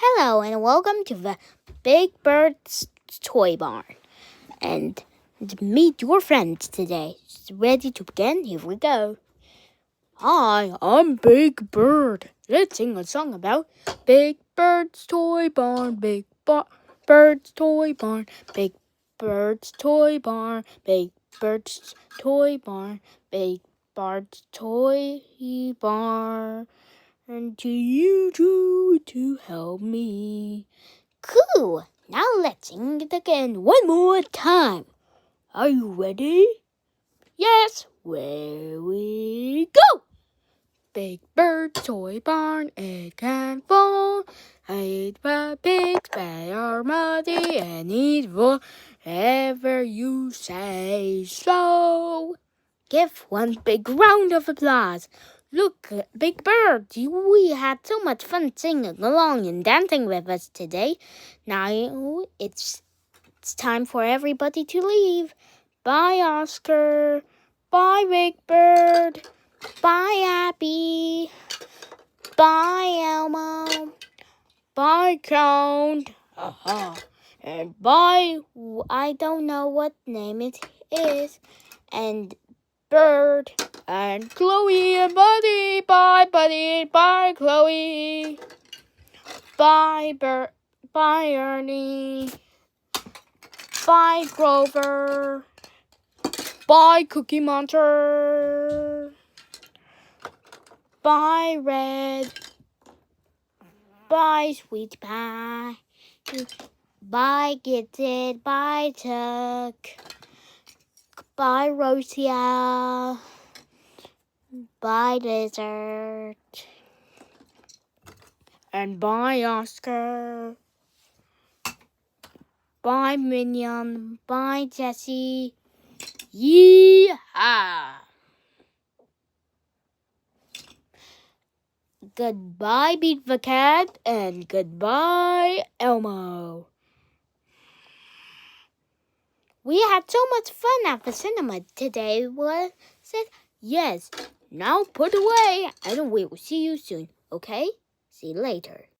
Hello and welcome to the Big Bird's Toy Barn. And meet your friends today. Ready to begin? Here we go. Hi, I'm Big Bird. Let's sing a song about Big Bird's Toy Barn. Bird's Toy Barn. Big Bird's Toy Barn. Big Bird's Toy Barn. Big Bird's Toy Barn. And to you two to help me. Cool! Now let's sing it again one more time. Are you ready? Yes, where we go! Big Bird Toy Barn, it can fall. Hide the pigs, they are muddy and eat whatever you say so. Give one big round of applause. Look, Big Bird, we had so much fun singing along and dancing with us today. Now it's time for everybody to leave. Bye, Oscar. Bye, Big Bird. Bye, Abby. Bye, Elmo. Bye, Count. And bye, I don't know what name it is. And Bird and Chloe and Buddy. Bye, Buddy. Bye, Chloe. Bye, Bird. Bye, Ernie. Bye, Grover. Bye, Cookie Monster. Bye, Red. Bye, Sweet Pie. Bye, Gidget. Bye, Chuck. Bye, Rosia. Bye, Lizard. And bye, Oscar. Bye, Minion. Bye, Jessie. Yee-haw! Goodbye, Beat the Cat, and goodbye, Elmo. We had so much fun at the cinema today, was it? Yes. Now put away, and we will see you soon, okay? See you later.